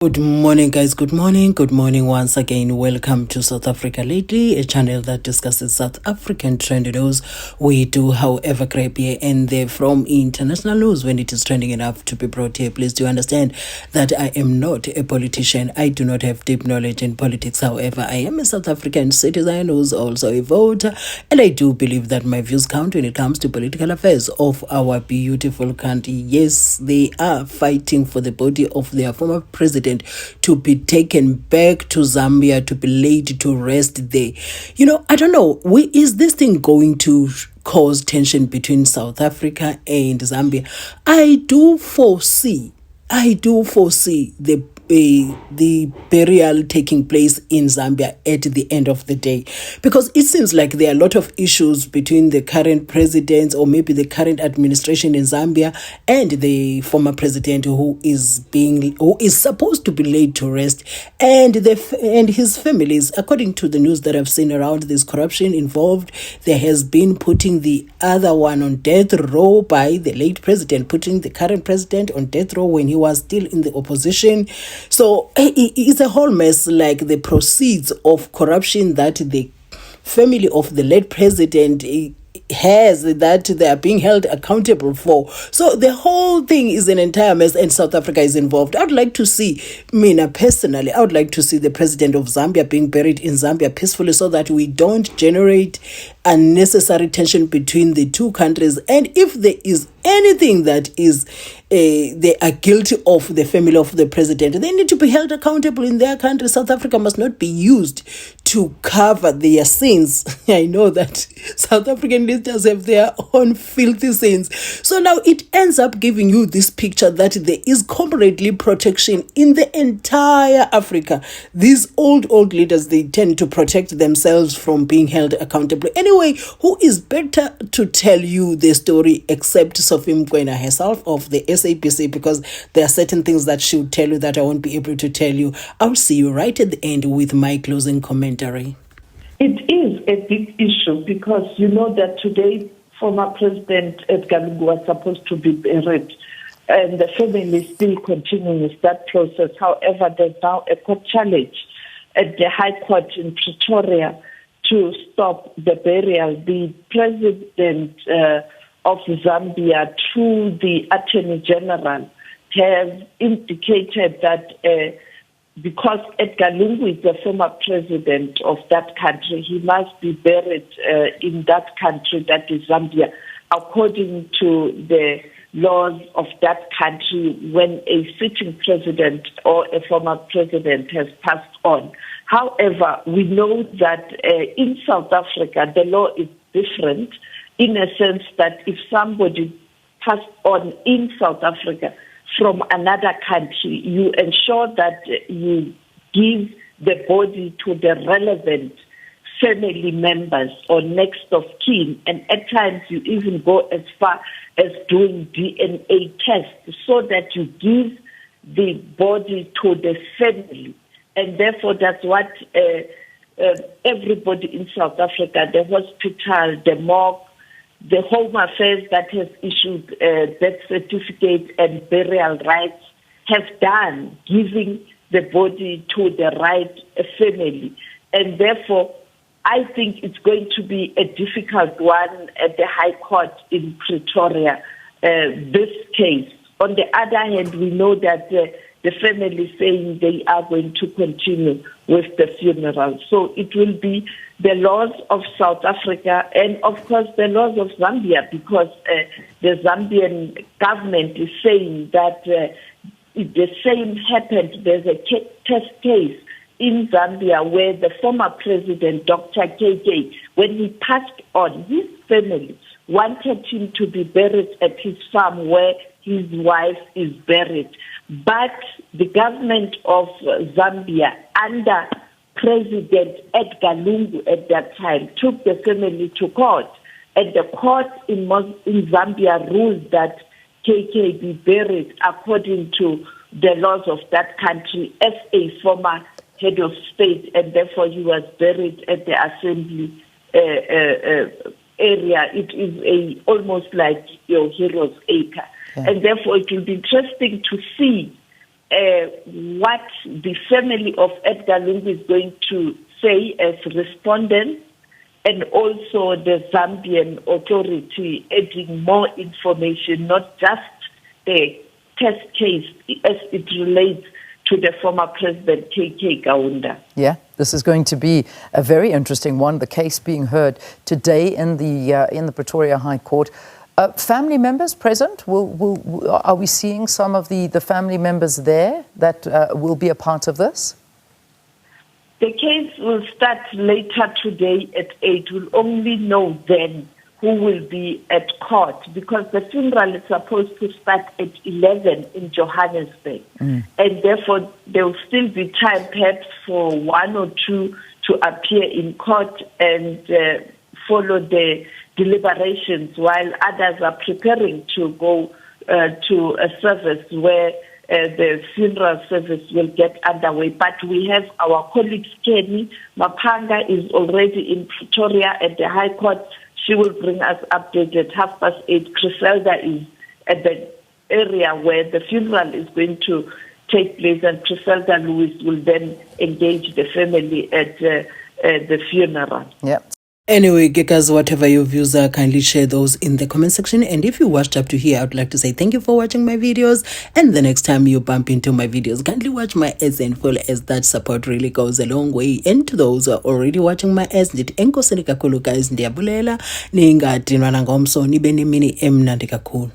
Good morning, guys. Good morning. Good morning once again. Welcome to South Africa Lately, a channel that discusses South African trending news. We do, however, KAYBEE and they're from international news when it is trending enough to be brought here. Please do understand that I am not a politician. I do not have deep knowledge in politics. However, I am a South African citizen who's also a voter, and I do believe that my views count when it comes to political affairs of our beautiful country. Yes, they are fighting for the body of their former president to be taken back to Zambia to be laid to rest there. I don't know. Is this thing going to cause tension between South Africa and Zambia? I do foresee the burial taking place in Zambia at the end of the day, because it seems like there are a lot of issues between the current president, or maybe the current administration in Zambia, and the former president who is supposed to be laid to rest, and his families. According to the news that I've seen around, there's corruption involved. There has been putting the other one on death row by the late president, putting the current president on death row when he was still in the opposition. So it's a whole mess, like the proceeds of corruption that the family of the late president has, that they are being held accountable for. So the whole thing is an entire mess, and South Africa is involved. I would like to see, personally, I would like to see the president of Zambia being buried in Zambia peacefully, so that we don't generate unnecessary tension between the two countries. And if there is anything that is they are guilty of, the family of the president, they need to be held accountable in their country. South Africa must not be used to cover their sins. I know that South African leaders have their own filthy sins. So now it ends up giving you this picture that there is comradely protection in the entire Africa. These old leaders, they tend to protect themselves from being held accountable. Anyway, who is better to tell you the story except Sophie Mkwena herself of the SABC, because there are certain things that she would tell you that I won't be able to tell you. I'll see you right at the end with my closing commentary. It is a big issue, because you know that today former President Edgar Lungu was supposed to be buried, and the family is still continuing with that process. However, there's now a court challenge at the High Court in Pretoria to stop the burial. The president of Zambia, through the Attorney General, has indicated that because Edgar Lungu is the former president of that country, he must be buried in that country, that is Zambia, according to the laws of that country when a sitting president or a former president has passed on. However, we know that in South Africa, the law is different, in a sense that if somebody passed on in South Africa from another country, you ensure that you give the body to the relevant family members or next of kin, and at times you even go as far as doing DNA tests so that you give the body to the family. And therefore that's what everybody in South Africa, the hospital, the morgue, the Home Affairs that has issued death certificate and burial rights have done, giving the body to the right family. And therefore, I think it's going to be a difficult one at the High Court in Pretoria, this case. On the other hand, we know that the family is saying they are going to continue with the funeral. So it will be the laws of South Africa and, of course, the laws of Zambia, because the Zambian government is saying that the same happened. There's a test case in Zambia where the former president, Dr. KK, when he passed on, his family wanted him to be buried at his farm where his wife is buried. But the government of Zambia, under President Edgar Lungu at that time, took the family to court. And the court in Zambia ruled that KK be buried according to the laws of that country as a former head of state, and therefore he was buried at the assembly area. It is almost like your hero's acre. Yeah. And therefore it will be interesting to see what the family of Edgar Lungu is going to say as respondents, and also the Zambian authority adding more information, not just the test case as it relates to the former president, KK Kaunda. Yeah, this is going to be a very interesting one, the case being heard today in the Pretoria High Court. Family members present? Are we seeing some of the family members there that will be a part of this? The case will start later today at 8. We'll only know then who will be at court, because the funeral is supposed to start at 11 in Johannesburg. And therefore, there will still be time perhaps for one or two to appear in court and follow the deliberations, while others are preparing to go to a service where the funeral service will get underway. But we have our colleague Kenny Mapanga is already in Pretoria at the High Court. She will bring us updates at 8:30. Criselda is at the area where the funeral is going to take place, and Criselda Lewis will then engage the family at the funeral. Yeah. Anyway, Gekas, whatever your views are, kindly share those in the comment section. And if you watched up to here, I would like to say thank you for watching my videos. And the next time you bump into my videos, kindly watch my ads in full, as that support really goes a long way. And to those who are already watching my ads, ndithi enkosini kakhulu guys, ndiyabulela, ningadinwa nangomso, nibe nemini emnandi kakhulu.